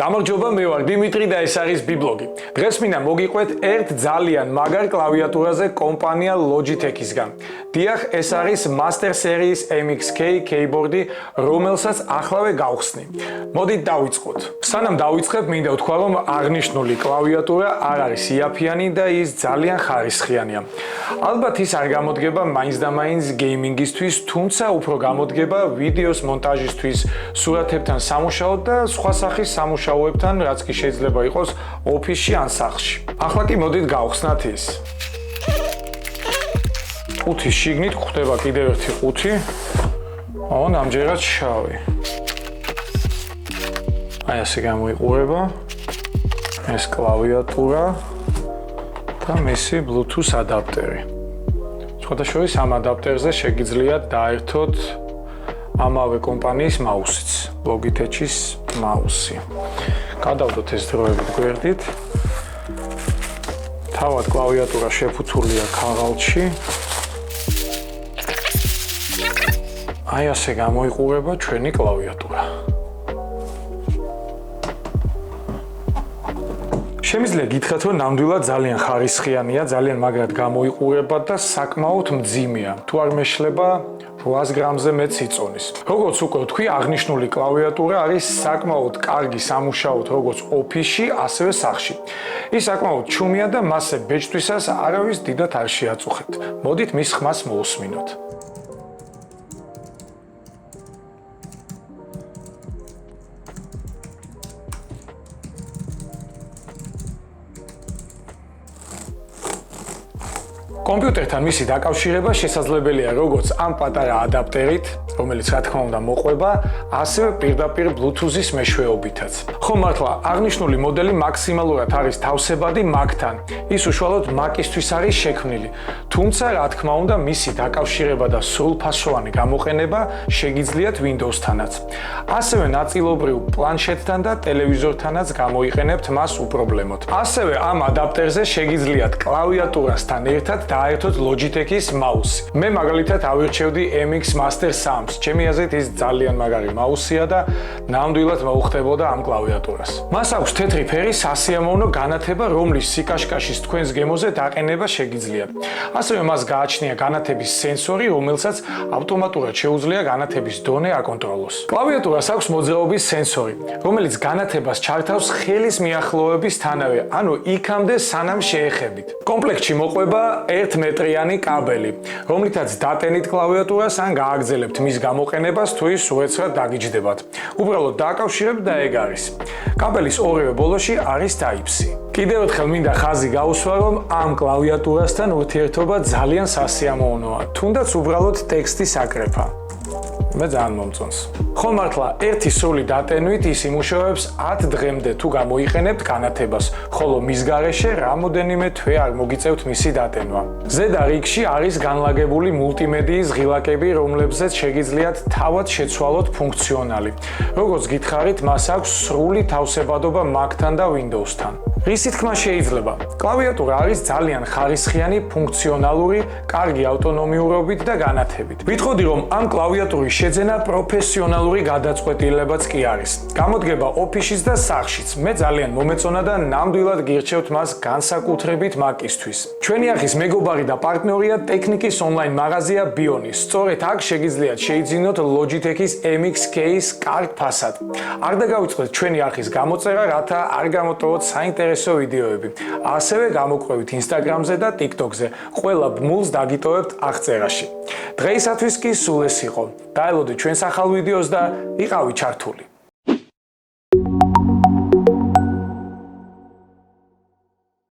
გამარჯობა, მე ვარ დიმიტრი და ეს არის ბიბლოგი. დღეს მინდა მოგიყვეთ ერთ ძალიან მაგარ კლავიატურაზე კომპანია Logitech-ისგან. დიახ, ეს არის Master Series MX Keys keyboard-ი, რომელსაც ახლავე გავხსნი. მოდით დავიწყოთ. სანამ დავიწყებ, მინდა ვთქვა, რომ აღნიშნული კლავიატურა არ არის იაფიანი და ის ძალიან ხარისხიანია. ალბათ ის არ გამოდგება მაინც და მაინც გეიმინგისთვის, თუმცა უფრო გამოდგება ვიდეოს მონტაჟისთვის, სურათებთან სამუშაოდ და სხვა სახის სამუშაოებთან, რაც კი შეიძლება იყოს ოფისში ან სახლში. ახლა კი მოდით გავხსნათ ის. ყუთის შიგნით გვხვდება კიდევ ერთი ყუთი. ამჯერად შავი. აი ასე გამოიყურება. ეს კლავიატურა და მისი Bluetooth ადაპტერი. სხვადასხვა ამ ადაპტერზე შეგიძლიათ დაერთოთ ამავე კომპანიის მაუსიც, Logitech-ის მაუსი. გადავდოთ ეს დროებით გვერდით. თავად კლავიატურა შეფუთულია ქაღალდში. აი ასე გამოიყურება ჩვენი კლავიატურა. შემიძლია გითხრათ, რომ ნამდვილად ძალიან ხარისხიანია, ძალიან მაგრად გამოიყურება და საკმაოდ მძიმეა. თუ არ მეშლება 800 გრამზე მეტ იწონის. როგორც უკვე ვთქვი, აღნიშნული კლავიატურა არის საკმაოდ კარგი სამუშაოდ როგორც ოფისში, ასევე სახლში. ის საკმაოდ ჩუმია და მასზე ბეჭდვისას არავის დიდად არ შეაწუხებთ. მოდით მის ხმას მოусმინოთ. კომპიუტერთან მისი დაკავშირება შესაძლებელია როგორც ამ პატარა ადაპტერით, რომელიც რა თქმა უნდა მოყვება, ასევე პირდაპირ Bluetooth-ის მეშვეობითაც. ხო მართლა, აღნიშნული მოდელი მაქსიმალურად არის თავსებადი MAC-თან. ის უშუალოდ MAC-ისთვის არის შექმნილი. თუმცა, რა თქმა უნდა, მისი დაკავშირება და სრულფასოვანი გამოყენება შეგიძლიათ Windows-თანაც. ასევე ნაწილობრივ პლანშეტთან და ტელევიზორთანაც გამოიყენებთ მას უპრობლემოდ. ასევე ამ ადაპტერზე შეგიძლიათ კლავიატურასთან ერთად დაერთოთ Logitech-ის მაუსი. მე მაგალითად ავირჩევდი MX Master 3-ს. ჩემი აზრით ის ძალიან მაგარი მაუსია და ნამდვილად მოუხდებოდა ამ კლავიატურას. მას აქვს თეთრი ფერი სასიამოვნო განათება, რომლის სიკაშკაშის თქვენს გემოზე დაყენება შეგიძლიათ. ასევე მას გააჩნია განათების სენსორი, რომელსაც ავტომატურად შეუძლია განათების დონე აკონტროლოს. კლავიატურას აქვს მოძრაობის სენსორი, რომელიც განათებას ჩართავს ხელის მიახლოებისთანავე, ანუ იქამდე სანამ შეეხებით. კომპლექტში მოყვება 1 მეტრიანი კაბელი, რომლითაც დატენით კლავიატურას ან გააგრძელებთ მის გამოყენებას, თუ ის უეცრად დაგიჯდებათ. უბრალოდ დააკავშირებთ და ეგ არის. კაბელის ორივე ბოლოში არის Type-C. კიდევ ერთხელ მინდა ხაზი გაუსვა, რომ ამ კლავიატურასთან ურთიერთობა ძალიან სასიამოვნოა, თუნდაც უბრალოდ ტექსტის აკრეფა. მე ძალიან მომწონს. ხო მართლა, ერთი სრული დატენვით ის იმუშავებს 10 დღემდე თუ გამოიყენებთ განათებას, ხოლო მის გარეშე რამოდენიმე თვე არ მოგიწევთ მისი დატენვა. ზედა რიგში არის განლაგებული მულტიმედიის ღილაკები, რომლებზეც შეგიძლიათ თავად შეცვალოთ ფუნქციონალი. როგორც გითხარით, მას აქვს სრული თავსებადობა MAC-თან და Windows-თან. რისი თქმა შეიძლება? კლავიატურა არის ძალიან ხარისხიანი, ფუნქციონალური, კარგი ავტონომიურობით და განათებით. ვიტყოდი, რომ ამ კლავიატურის შეძენა პროფესიონალური გადაწყვეტილებაც კი არის. გამოდგება ოფისშიც და სახლშიც. მე ძალიან მომეწონა და ნამდვილად გირჩევთ მას განსაკუთრებით MAC-ისთვის. ჩვენი არხის მეგობარი და პარტნიორია ტექნიკის ონლაინ მაღაზია Bionix. სწორედ აქ შეგიძლიათ შეიძინოთ Logitech-ის MX Keys კარგ ფასად. არ დაგავიწყდეთ ჩვენი არხის გამოწერა, რათა არ გამოტოვოთ საინტერესო ვიდეოები. ასევე გამოკვევით Instagram-ზე და TikTok-ზე. ყველა ბმულს დაგიტოვებთ აღწერაში. დღეისათვის კი სულ ეს იყო. დაელოდეთ ჩვენს ახალ ვიდეოს და იყავით ჩართული.